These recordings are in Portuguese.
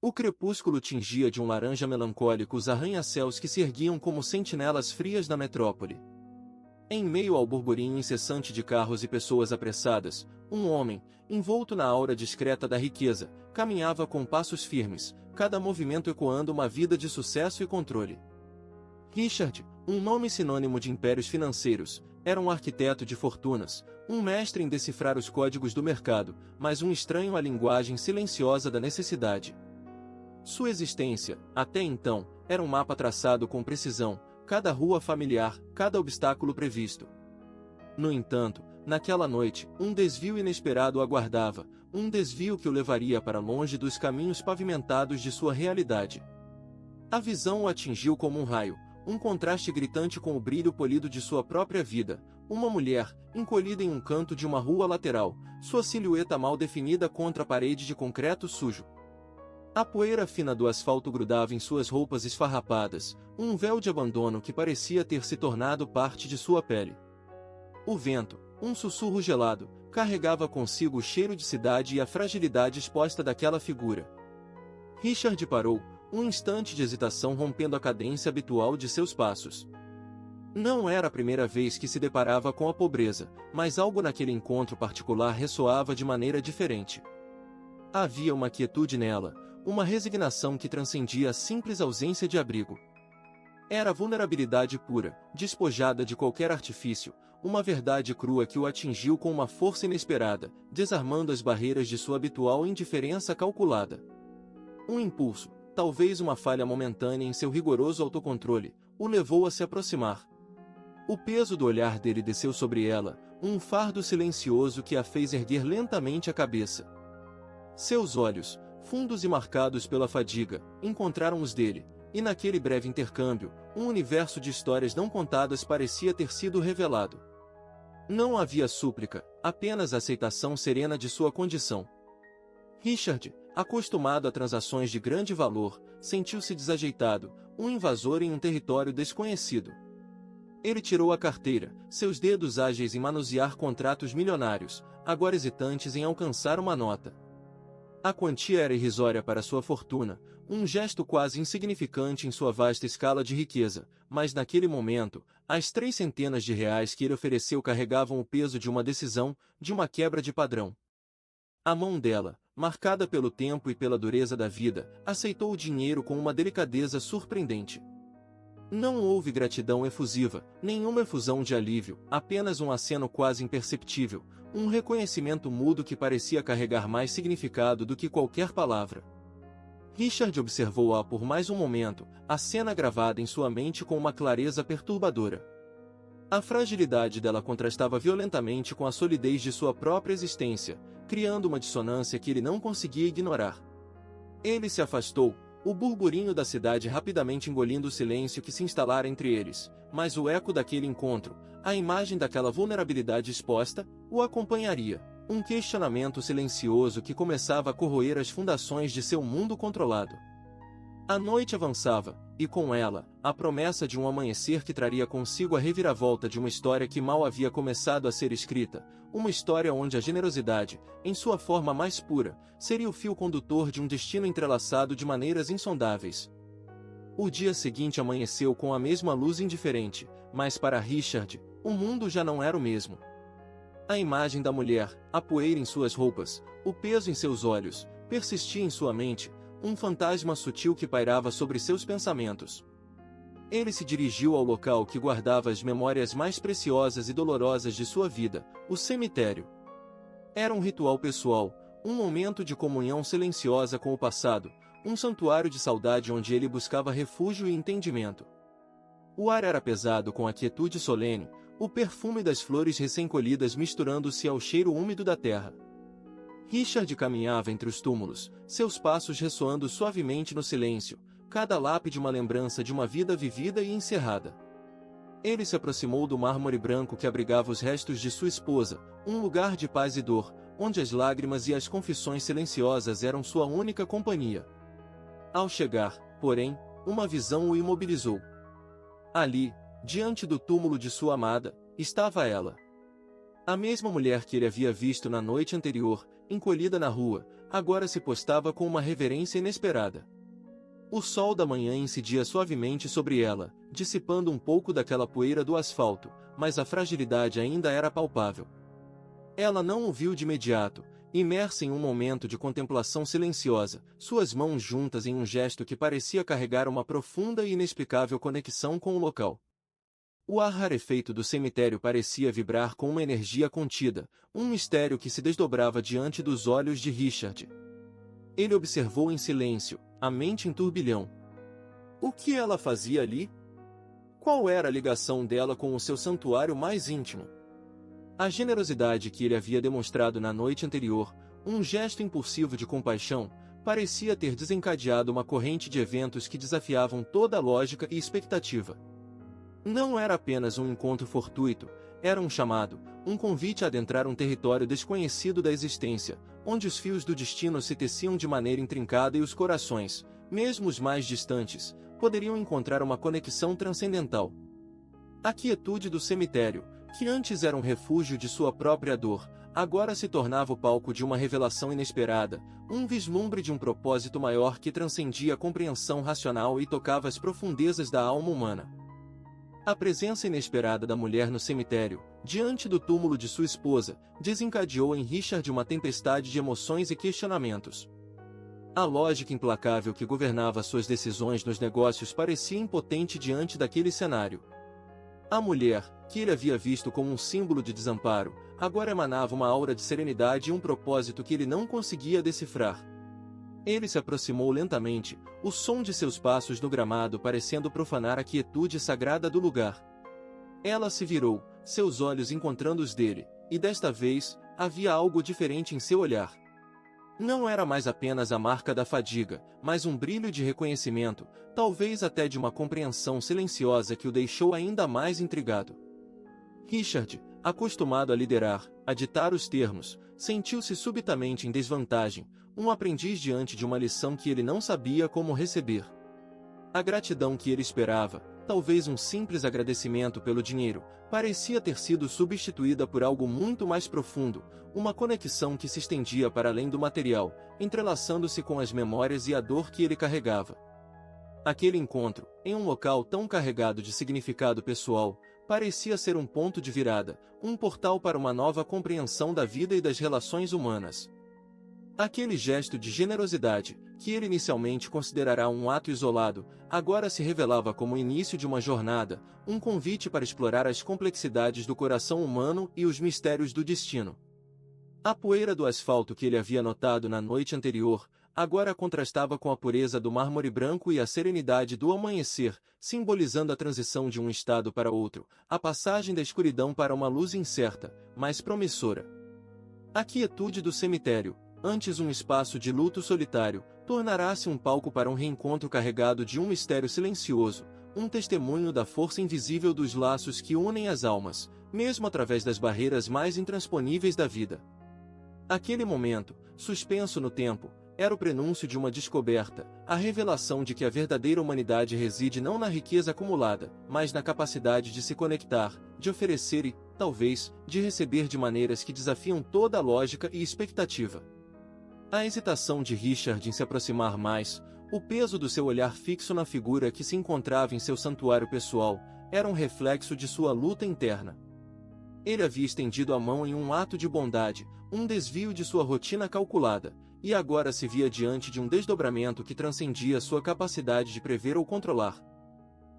O crepúsculo tingia de um laranja melancólico os arranha-céus que se erguiam como sentinelas frias da metrópole. Em meio ao burburinho incessante de carros e pessoas apressadas, um homem, envolto na aura discreta da riqueza, caminhava com passos firmes, cada movimento ecoando uma vida de sucesso e controle. Richard, um nome sinônimo de impérios financeiros, era um arquiteto de fortunas, um mestre em decifrar os códigos do mercado, mas um estranho à linguagem silenciosa da necessidade. Sua existência, até então, era um mapa traçado com precisão, cada rua familiar, cada obstáculo previsto. No entanto, naquela noite, um desvio inesperado o aguardava, um desvio que o levaria para longe dos caminhos pavimentados de sua realidade. A visão o atingiu como um raio, um contraste gritante com o brilho polido de sua própria vida, uma mulher, encolhida em um canto de uma rua lateral, sua silhueta mal definida contra a parede de concreto sujo. A poeira fina do asfalto grudava em suas roupas esfarrapadas, um véu de abandono que parecia ter se tornado parte de sua pele. O vento, um sussurro gelado, carregava consigo o cheiro de cidade e a fragilidade exposta daquela figura. Richard parou, um instante de hesitação rompendo a cadência habitual de seus passos. Não era a primeira vez que se deparava com a pobreza, mas algo naquele encontro particular ressoava de maneira diferente. Havia uma quietude nela, uma resignação que transcendia a simples ausência de abrigo. Era vulnerabilidade pura, despojada de qualquer artifício, uma verdade crua que o atingiu com uma força inesperada, desarmando as barreiras de sua habitual indiferença calculada. Um impulso, talvez uma falha momentânea em seu rigoroso autocontrole, o levou a se aproximar. O peso do olhar dele desceu sobre ela, um fardo silencioso que a fez erguer lentamente a cabeça. Seus olhos, fundos e marcados pela fadiga, encontraram os dele, e naquele breve intercâmbio, um universo de histórias não contadas parecia ter sido revelado. Não havia súplica, apenas a aceitação serena de sua condição. Richard, acostumado a transações de grande valor, sentiu-se desajeitado, um invasor em um território desconhecido. Ele tirou a carteira, seus dedos ágeis em manusear contratos milionários, agora hesitantes em alcançar uma nota. A quantia era irrisória para sua fortuna, um gesto quase insignificante em sua vasta escala de riqueza, mas naquele momento, as 3 centenas de reais que ele ofereceu carregavam o peso de uma decisão, de uma quebra de padrão. A mão dela, marcada pelo tempo e pela dureza da vida, aceitou o dinheiro com uma delicadeza surpreendente. Não houve gratidão efusiva, nenhuma efusão de alívio, apenas um aceno quase imperceptível, um reconhecimento mudo que parecia carregar mais significado do que qualquer palavra. Richard observou-a por mais um momento, a cena gravada em sua mente com uma clareza perturbadora. A fragilidade dela contrastava violentamente com a solidez de sua própria existência, criando uma dissonância que ele não conseguia ignorar. Ele se afastou, o burburinho da cidade rapidamente engolindo o silêncio que se instalara entre eles, mas o eco daquele encontro, a imagem daquela vulnerabilidade exposta, o acompanharia, um questionamento silencioso que começava a corroer as fundações de seu mundo controlado. A noite avançava, e com ela, a promessa de um amanhecer que traria consigo a reviravolta de uma história que mal havia começado a ser escrita, uma história onde a generosidade, em sua forma mais pura, seria o fio condutor de um destino entrelaçado de maneiras insondáveis. O dia seguinte amanheceu com a mesma luz indiferente, mas para Richard, o mundo já não era o mesmo. A imagem da mulher, a poeira em suas roupas, o peso em seus olhos, persistia em sua mente, um fantasma sutil que pairava sobre seus pensamentos. Ele se dirigiu ao local que guardava as memórias mais preciosas e dolorosas de sua vida, o cemitério. Era um ritual pessoal, um momento de comunhão silenciosa com o passado, um santuário de saudade onde ele buscava refúgio e entendimento. O ar era pesado com a quietude solene, o perfume das flores recém-colhidas misturando-se ao cheiro úmido da terra. Richard caminhava entre os túmulos, seus passos ressoando suavemente no silêncio, cada lápide uma lembrança de uma vida vivida e encerrada. Ele se aproximou do mármore branco que abrigava os restos de sua esposa, um lugar de paz e dor, onde as lágrimas e as confissões silenciosas eram sua única companhia. Ao chegar, porém, uma visão o imobilizou. Ali, diante do túmulo de sua amada, estava ela. A mesma mulher que ele havia visto na noite anterior, encolhida na rua, agora se postava com uma reverência inesperada. O sol da manhã incidia suavemente sobre ela, dissipando um pouco daquela poeira do asfalto, mas a fragilidade ainda era palpável. Ela não o viu de imediato, imersa em um momento de contemplação silenciosa, suas mãos juntas em um gesto que parecia carregar uma profunda e inexplicável conexão com o local. O ar rarefeito do cemitério parecia vibrar com uma energia contida, um mistério que se desdobrava diante dos olhos de Richard. Ele observou em silêncio, a mente em turbilhão. O que ela fazia ali? Qual era a ligação dela com o seu santuário mais íntimo? A generosidade que ele havia demonstrado na noite anterior, um gesto impulsivo de compaixão, parecia ter desencadeado uma corrente de eventos que desafiavam toda a lógica e expectativa. Não era apenas um encontro fortuito, era um chamado, um convite a adentrar um território desconhecido da existência, onde os fios do destino se teciam de maneira intrincada e os corações, mesmo os mais distantes, poderiam encontrar uma conexão transcendental. A quietude do cemitério, que antes era um refúgio de sua própria dor, agora se tornava o palco de uma revelação inesperada, um vislumbre de um propósito maior que transcendia a compreensão racional e tocava as profundezas da alma humana. A presença inesperada da mulher no cemitério, diante do túmulo de sua esposa, desencadeou em Richard uma tempestade de emoções e questionamentos. A lógica implacável que governava suas decisões nos negócios parecia impotente diante daquele cenário. A mulher, que ele havia visto como um símbolo de desamparo, agora emanava uma aura de serenidade e um propósito que ele não conseguia decifrar. Ele se aproximou lentamente, o som de seus passos no gramado parecendo profanar a quietude sagrada do lugar. Ela se virou, seus olhos encontrando os dele, e desta vez, havia algo diferente em seu olhar. Não era mais apenas a marca da fadiga, mas um brilho de reconhecimento, talvez até de uma compreensão silenciosa que o deixou ainda mais intrigado. Richard, acostumado a liderar, a ditar os termos, sentiu-se subitamente em desvantagem, um aprendiz diante de uma lição que ele não sabia como receber. A gratidão que ele esperava, talvez um simples agradecimento pelo dinheiro, parecia ter sido substituída por algo muito mais profundo, uma conexão que se estendia para além do material, entrelaçando-se com as memórias e a dor que ele carregava. Aquele encontro, em um local tão carregado de significado pessoal, parecia ser um ponto de virada, um portal para uma nova compreensão da vida e das relações humanas. Aquele gesto de generosidade, que ele inicialmente considerará um ato isolado, agora se revelava como o início de uma jornada, um convite para explorar as complexidades do coração humano e os mistérios do destino. A poeira do asfalto que ele havia notado na noite anterior, agora contrastava com a pureza do mármore branco e a serenidade do amanhecer, simbolizando a transição de um estado para outro, a passagem da escuridão para uma luz incerta, mas promissora. A quietude do cemitério, antes um espaço de luto solitário, tornará-se um palco para um reencontro carregado de um mistério silencioso, um testemunho da força invisível dos laços que unem as almas, mesmo através das barreiras mais intransponíveis da vida. Aquele momento, suspenso no tempo, era o prenúncio de uma descoberta, a revelação de que a verdadeira humanidade reside não na riqueza acumulada, mas na capacidade de se conectar, de oferecer e, talvez, de receber de maneiras que desafiam toda a lógica e expectativa. A hesitação de Richard em se aproximar mais, o peso do seu olhar fixo na figura que se encontrava em seu santuário pessoal, era um reflexo de sua luta interna. Ele havia estendido a mão em um ato de bondade, um desvio de sua rotina calculada, e agora se via diante de um desdobramento que transcendia sua capacidade de prever ou controlar.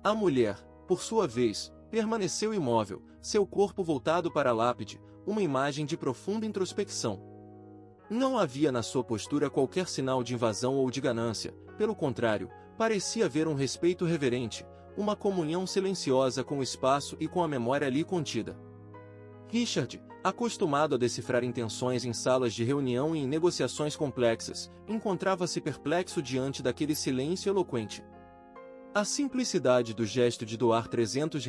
A mulher, por sua vez, permaneceu imóvel, seu corpo voltado para a lápide, uma imagem de profunda introspecção. Não havia na sua postura qualquer sinal de invasão ou de ganância, pelo contrário, parecia haver um respeito reverente, uma comunhão silenciosa com o espaço e com a memória ali contida. Richard, acostumado a decifrar intenções em salas de reunião e em negociações complexas, encontrava-se perplexo diante daquele silêncio eloquente. A simplicidade do gesto de doar R$ 300,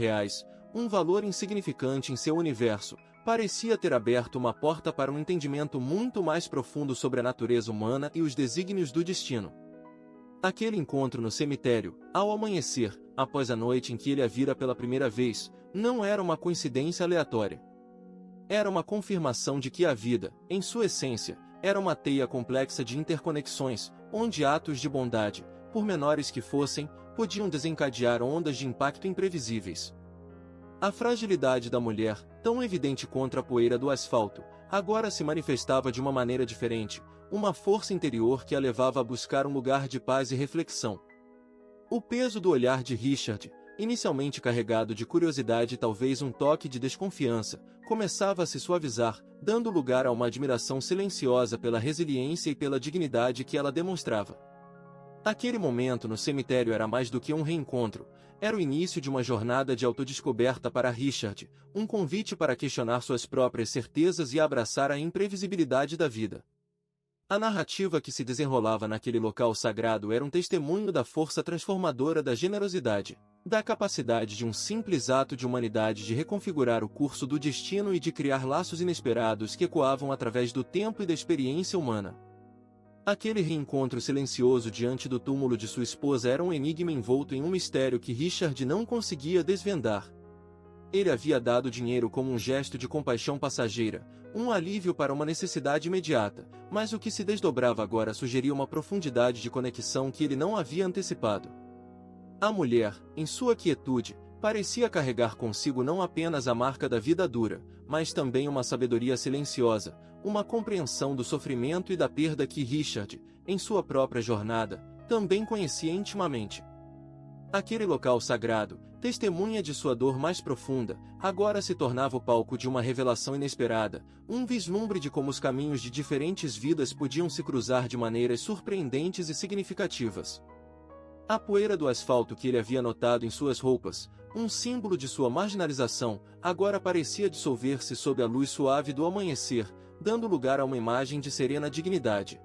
um valor insignificante em seu universo, parecia ter aberto uma porta para um entendimento muito mais profundo sobre a natureza humana e os desígnios do destino. Aquele encontro no cemitério, ao amanhecer, após a noite em que ele a vira pela primeira vez, não era uma coincidência aleatória. Era uma confirmação de que a vida, em sua essência, era uma teia complexa de interconexões, onde atos de bondade, por menores que fossem, podiam desencadear ondas de impacto imprevisíveis. A fragilidade da mulher, tão evidente contra a poeira do asfalto, agora se manifestava de uma maneira diferente, uma força interior que a levava a buscar um lugar de paz e reflexão. O peso do olhar de Richard, inicialmente carregado de curiosidade e talvez um toque de desconfiança, começava a se suavizar, dando lugar a uma admiração silenciosa pela resiliência e pela dignidade que ela demonstrava. Aquele momento no cemitério era mais do que um reencontro, era o início de uma jornada de autodescoberta para Richard, um convite para questionar suas próprias certezas e abraçar a imprevisibilidade da vida. A narrativa que se desenrolava naquele local sagrado era um testemunho da força transformadora da generosidade, da capacidade de um simples ato de humanidade de reconfigurar o curso do destino e de criar laços inesperados que ecoavam através do tempo e da experiência humana. Aquele reencontro silencioso diante do túmulo de sua esposa era um enigma envolto em um mistério que Richard não conseguia desvendar. Ele havia dado dinheiro como um gesto de compaixão passageira, um alívio para uma necessidade imediata, mas o que se desdobrava agora sugeria uma profundidade de conexão que ele não havia antecipado. A mulher, em sua quietude, parecia carregar consigo não apenas a marca da vida dura, mas também uma sabedoria silenciosa, uma compreensão do sofrimento e da perda que Richard, em sua própria jornada, também conhecia intimamente. Aquele local sagrado, testemunha de sua dor mais profunda, agora se tornava o palco de uma revelação inesperada, um vislumbre de como os caminhos de diferentes vidas podiam se cruzar de maneiras surpreendentes e significativas. A poeira do asfalto que ele havia notado em suas roupas, um símbolo de sua marginalização, agora parecia dissolver-se sob a luz suave do amanhecer, dando lugar a uma imagem de serena dignidade.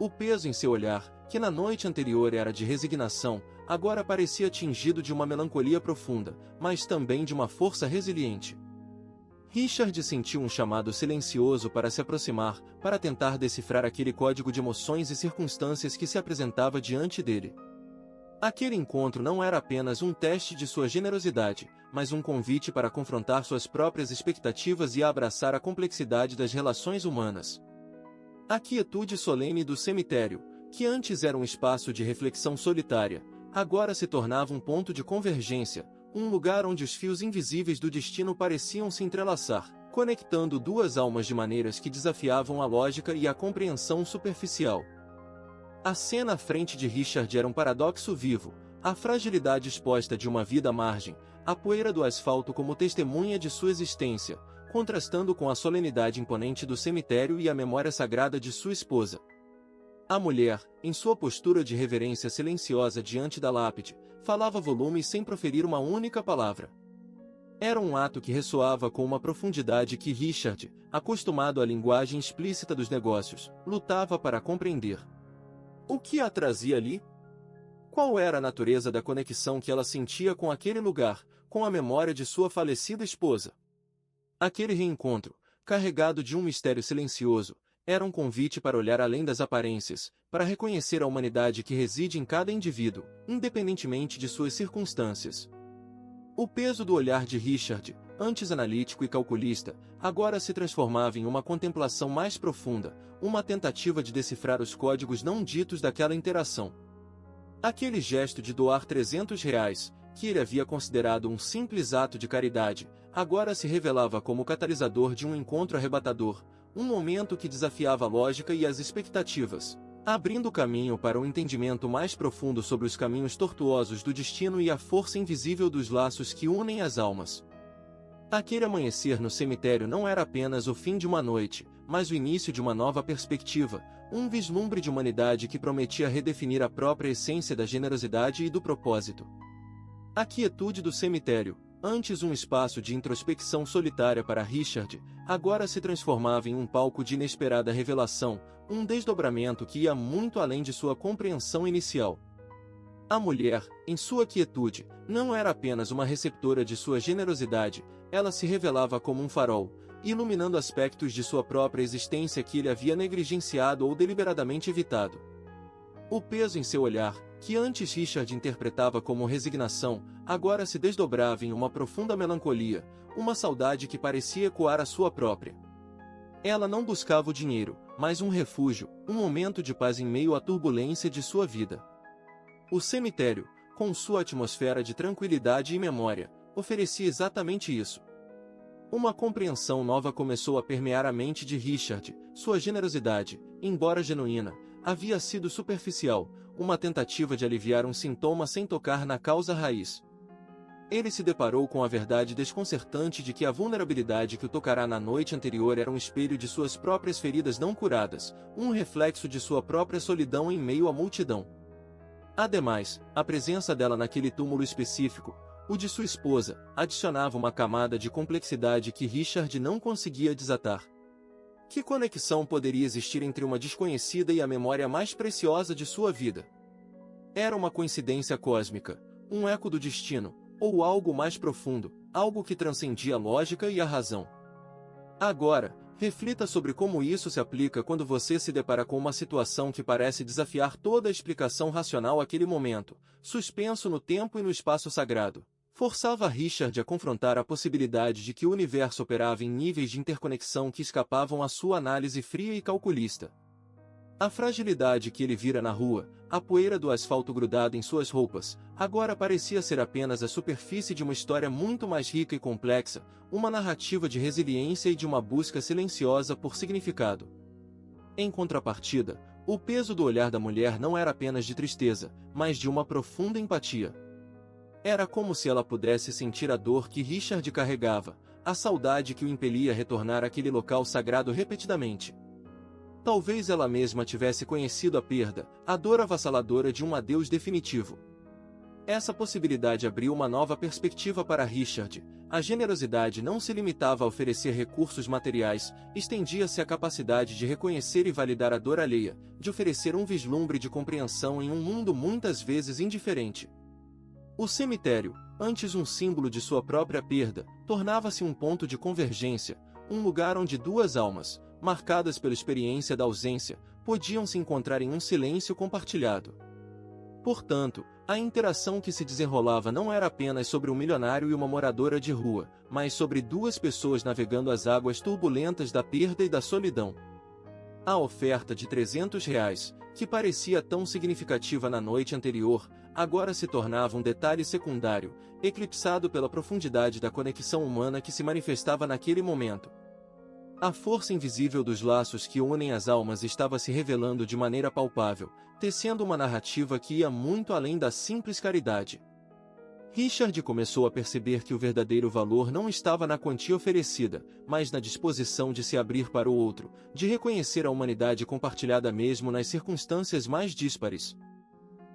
O peso em seu olhar, que na noite anterior era de resignação, agora parecia tingido de uma melancolia profunda, mas também de uma força resiliente. Richard sentiu um chamado silencioso para se aproximar, para tentar decifrar aquele código de emoções e circunstâncias que se apresentava diante dele. Aquele encontro não era apenas um teste de sua generosidade, mas um convite para confrontar suas próprias expectativas e abraçar a complexidade das relações humanas. A quietude solene do cemitério, que antes era um espaço de reflexão solitária, agora se tornava um ponto de convergência, um lugar onde os fios invisíveis do destino pareciam se entrelaçar, conectando duas almas de maneiras que desafiavam a lógica e a compreensão superficial. A cena à frente de Richard era um paradoxo vivo, a fragilidade exposta de uma vida à margem, a poeira do asfalto como testemunha de sua existência, contrastando com a solenidade imponente do cemitério e a memória sagrada de sua esposa. A mulher, em sua postura de reverência silenciosa diante da lápide, falava volumes sem proferir uma única palavra. Era um ato que ressoava com uma profundidade que Richard, acostumado à linguagem explícita dos negócios, lutava para compreender. O que a trazia ali? Qual era a natureza da conexão que ela sentia com aquele lugar, com a memória de sua falecida esposa? Aquele reencontro, carregado de um mistério silencioso, era um convite para olhar além das aparências, para reconhecer a humanidade que reside em cada indivíduo, independentemente de suas circunstâncias. O peso do olhar de Richard, antes analítico e calculista, agora se transformava em uma contemplação mais profunda, uma tentativa de decifrar os códigos não ditos daquela interação. Aquele gesto de doar R$ 300, que ele havia considerado um simples ato de caridade, agora se revelava como catalisador de um encontro arrebatador, um momento que desafiava a lógica e as expectativas, abrindo caminho para um entendimento mais profundo sobre os caminhos tortuosos do destino e a força invisível dos laços que unem as almas. Aquele amanhecer no cemitério não era apenas o fim de uma noite, mas o início de uma nova perspectiva, um vislumbre de humanidade que prometia redefinir a própria essência da generosidade e do propósito. A quietude do cemitério, antes um espaço de introspecção solitária para Richard, agora se transformava em um palco de inesperada revelação, um desdobramento que ia muito além de sua compreensão inicial. A mulher, em sua quietude, não era apenas uma receptora de sua generosidade, ela se revelava como um farol, iluminando aspectos de sua própria existência que ele havia negligenciado ou deliberadamente evitado. O peso em seu olhar, que antes Richard interpretava como resignação, agora se desdobrava em uma profunda melancolia, uma saudade que parecia ecoar a sua própria. Ela não buscava o dinheiro, mas um refúgio, um momento de paz em meio à turbulência de sua vida. O cemitério, com sua atmosfera de tranquilidade e memória, oferecia exatamente isso. Uma compreensão nova começou a permear a mente de Richard. Sua generosidade, embora genuína, havia sido superficial, uma tentativa de aliviar um sintoma sem tocar na causa raiz. Ele se deparou com a verdade desconcertante de que a vulnerabilidade que o tocará na noite anterior era um espelho de suas próprias feridas não curadas, um reflexo de sua própria solidão em meio à multidão. Ademais, a presença dela naquele túmulo específico, o de sua esposa, adicionava uma camada de complexidade que Richard não conseguia desatar. Que conexão poderia existir entre uma desconhecida e a memória mais preciosa de sua vida? Era uma coincidência cósmica, um eco do destino, ou algo mais profundo, algo que transcendia a lógica e a razão? Agora, reflita sobre como isso se aplica quando você se depara com uma situação que parece desafiar toda a explicação racional àquele momento, suspenso no tempo e no espaço sagrado. Forçava Richard a confrontar a possibilidade de que o universo operava em níveis de interconexão que escapavam à sua análise fria e calculista. A fragilidade que ele vira na rua, a poeira do asfalto grudada em suas roupas, agora parecia ser apenas a superfície de uma história muito mais rica e complexa, uma narrativa de resiliência e de uma busca silenciosa por significado. Em contrapartida, o peso do olhar da mulher não era apenas de tristeza, mas de uma profunda empatia. Era como se ela pudesse sentir a dor que Richard carregava, a saudade que o impelia a retornar àquele local sagrado repetidamente. Talvez ela mesma tivesse conhecido a perda, a dor avassaladora de um adeus definitivo. Essa possibilidade abriu uma nova perspectiva para Richard. A generosidade não se limitava a oferecer recursos materiais, estendia-se à capacidade de reconhecer e validar a dor alheia, de oferecer um vislumbre de compreensão em um mundo muitas vezes indiferente. O cemitério, antes um símbolo de sua própria perda, tornava-se um ponto de convergência, um lugar onde duas almas, marcadas pela experiência da ausência, podiam se encontrar em um silêncio compartilhado. Portanto, a interação que se desenrolava não era apenas sobre um milionário e uma moradora de rua, mas sobre duas pessoas navegando as águas turbulentas da perda e da solidão. A oferta de R$ 300, que parecia tão significativa na noite anterior, agora se tornava um detalhe secundário, eclipsado pela profundidade da conexão humana que se manifestava naquele momento. A força invisível dos laços que unem as almas estava se revelando de maneira palpável, tecendo uma narrativa que ia muito além da simples caridade. Richard começou a perceber que o verdadeiro valor não estava na quantia oferecida, mas na disposição de se abrir para o outro, de reconhecer a humanidade compartilhada mesmo nas circunstâncias mais díspares.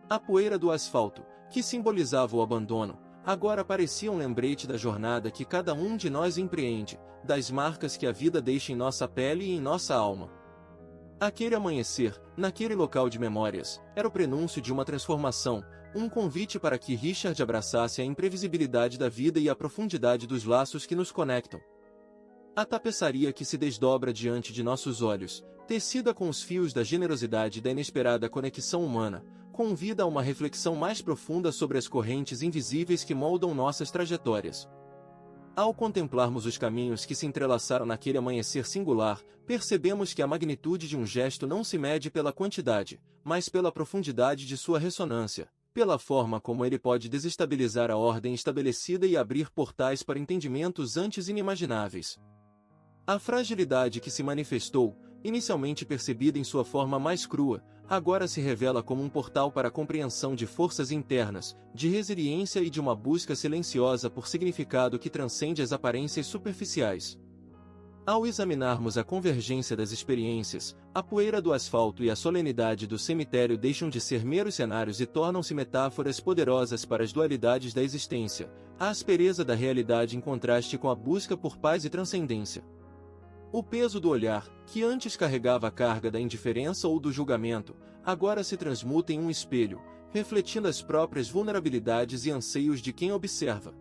A poeira do asfalto, que simbolizava o abandono, agora parecia um lembrete da jornada que cada um de nós empreende, das marcas que a vida deixa em nossa pele e em nossa alma. Aquele amanhecer, naquele local de memórias, era o prenúncio de uma transformação, um convite para que Richard abraçasse a imprevisibilidade da vida e a profundidade dos laços que nos conectam. A tapeçaria que se desdobra diante de nossos olhos, tecida com os fios da generosidade e da inesperada conexão humana, convida a uma reflexão mais profunda sobre as correntes invisíveis que moldam nossas trajetórias. Ao contemplarmos os caminhos que se entrelaçaram naquele amanhecer singular, percebemos que a magnitude de um gesto não se mede pela quantidade, mas pela profundidade de sua ressonância, pela forma como ele pode desestabilizar a ordem estabelecida e abrir portais para entendimentos antes inimagináveis. A fragilidade que se manifestou, inicialmente percebida em sua forma mais crua, agora se revela como um portal para a compreensão de forças internas, de resiliência e de uma busca silenciosa por significado que transcende as aparências superficiais. Ao examinarmos a convergência das experiências, a poeira do asfalto e a solenidade do cemitério deixam de ser meros cenários e tornam-se metáforas poderosas para as dualidades da existência, a aspereza da realidade em contraste com a busca por paz e transcendência. O peso do olhar, que antes carregava a carga da indiferença ou do julgamento, agora se transmuta em um espelho, refletindo as próprias vulnerabilidades e anseios de quem observa.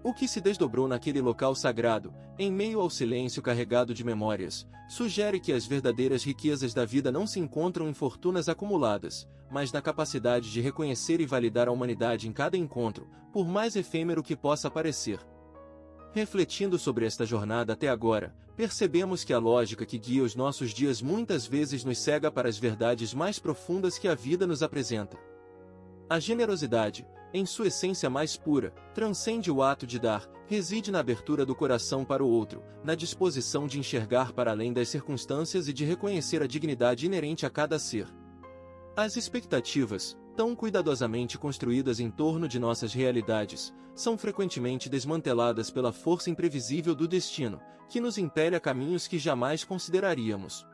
O que se desdobrou naquele local sagrado, em meio ao silêncio carregado de memórias, sugere que as verdadeiras riquezas da vida não se encontram em fortunas acumuladas, mas na capacidade de reconhecer e validar a humanidade em cada encontro, por mais efêmero que possa parecer. Refletindo sobre esta jornada até agora, percebemos que a lógica que guia os nossos dias muitas vezes nos cega para as verdades mais profundas que a vida nos apresenta. A generosidade, em sua essência mais pura, transcende o ato de dar, reside na abertura do coração para o outro, na disposição de enxergar para além das circunstâncias e de reconhecer a dignidade inerente a cada ser. As expectativas, tão cuidadosamente construídas em torno de nossas realidades, são frequentemente desmanteladas pela força imprevisível do destino, que nos impele a caminhos que jamais consideraríamos.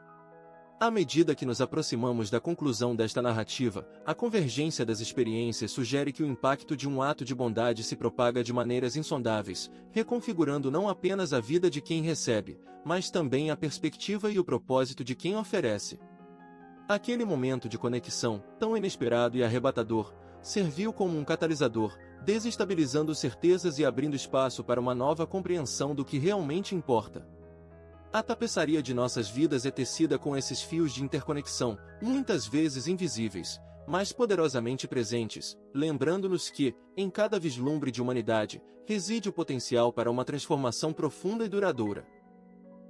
À medida que nos aproximamos da conclusão desta narrativa, a convergência das experiências sugere que o impacto de um ato de bondade se propaga de maneiras insondáveis, reconfigurando não apenas a vida de quem recebe, mas também a perspectiva e o propósito de quem oferece. Aquele momento de conexão, tão inesperado e arrebatador, serviu como um catalisador, desestabilizando certezas e abrindo espaço para uma nova compreensão do que realmente importa. A tapeçaria de nossas vidas é tecida com esses fios de interconexão, muitas vezes invisíveis, mas poderosamente presentes, lembrando-nos que, em cada vislumbre de humanidade, reside o potencial para uma transformação profunda e duradoura.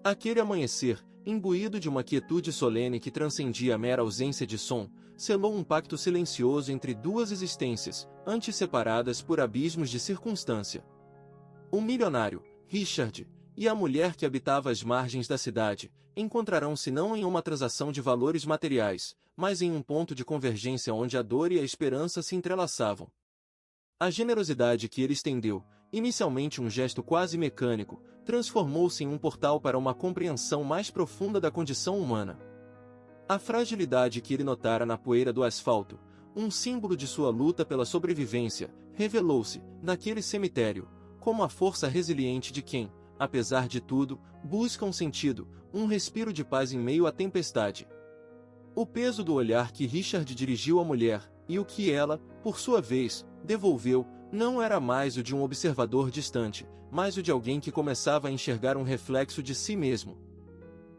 Aquele amanhecer, imbuído de uma quietude solene que transcendia a mera ausência de som, selou um pacto silencioso entre duas existências, antes separadas por abismos de circunstância. O milionário, Richard, e a mulher que habitava as margens da cidade, encontrarão-se não em uma transação de valores materiais, mas em um ponto de convergência onde a dor e a esperança se entrelaçavam. A generosidade que ele estendeu, inicialmente um gesto quase mecânico, transformou-se em um portal para uma compreensão mais profunda da condição humana. A fragilidade que ele notara na poeira do asfalto, um símbolo de sua luta pela sobrevivência, revelou-se, naquele cemitério, como a força resiliente de quem, apesar de tudo, busca um sentido, um respiro de paz em meio à tempestade. O peso do olhar que Richard dirigiu à mulher, e o que ela, por sua vez, devolveu, não era mais o de um observador distante, mas o de alguém que começava a enxergar um reflexo de si mesmo.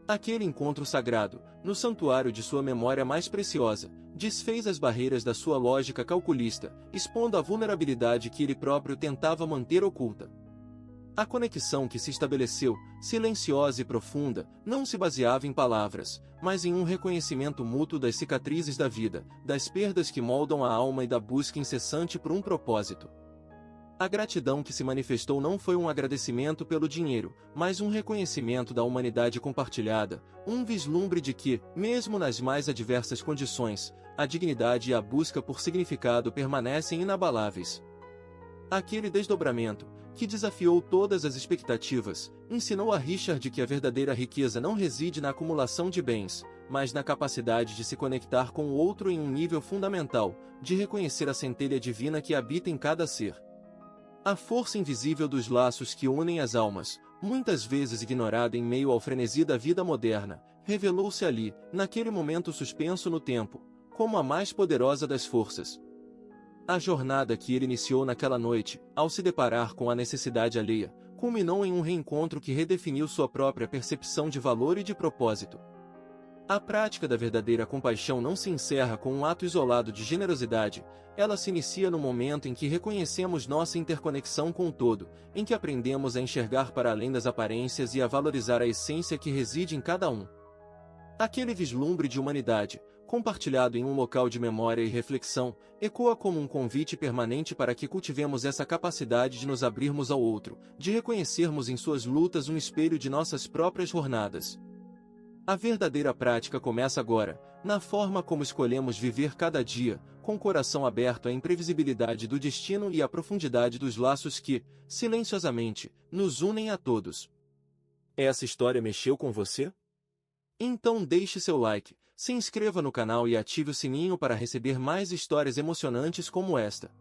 Aquele encontro sagrado, no santuário de sua memória mais preciosa, desfez as barreiras da sua lógica calculista, expondo a vulnerabilidade que ele próprio tentava manter oculta. A conexão que se estabeleceu, silenciosa e profunda, não se baseava em palavras, mas em um reconhecimento mútuo das cicatrizes da vida, das perdas que moldam a alma e da busca incessante por um propósito. A gratidão que se manifestou não foi um agradecimento pelo dinheiro, mas um reconhecimento da humanidade compartilhada, um vislumbre de que, mesmo nas mais adversas condições, a dignidade e a busca por significado permanecem inabaláveis. Aquele desdobramento, que desafiou todas as expectativas, ensinou a Richard que a verdadeira riqueza não reside na acumulação de bens, mas na capacidade de se conectar com o outro em um nível fundamental, de reconhecer a centelha divina que habita em cada ser. A força invisível dos laços que unem as almas, muitas vezes ignorada em meio ao frenesi da vida moderna, revelou-se ali, naquele momento suspenso no tempo, como a mais poderosa das forças. A jornada que ele iniciou naquela noite, ao se deparar com a necessidade alheia, culminou em um reencontro que redefiniu sua própria percepção de valor e de propósito. A prática da verdadeira compaixão não se encerra com um ato isolado de generosidade, ela se inicia no momento em que reconhecemos nossa interconexão com o todo, em que aprendemos a enxergar para além das aparências e a valorizar a essência que reside em cada um. Aquele vislumbre de humanidade, compartilhado em um local de memória e reflexão, ecoa como um convite permanente para que cultivemos essa capacidade de nos abrirmos ao outro, de reconhecermos em suas lutas um espelho de nossas próprias jornadas. A verdadeira prática começa agora, na forma como escolhemos viver cada dia, com o coração aberto à imprevisibilidade do destino e à profundidade dos laços que, silenciosamente, nos unem a todos. Essa história mexeu com você? Então deixe seu like, se inscreva no canal e ative o sininho para receber mais histórias emocionantes como esta.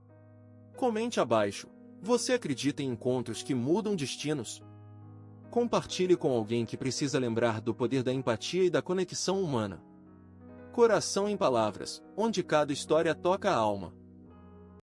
Comente abaixo, você acredita em encontros que mudam destinos? Compartilhe com alguém que precisa lembrar do poder da empatia e da conexão humana. Coração em Palavras, onde cada história toca a alma.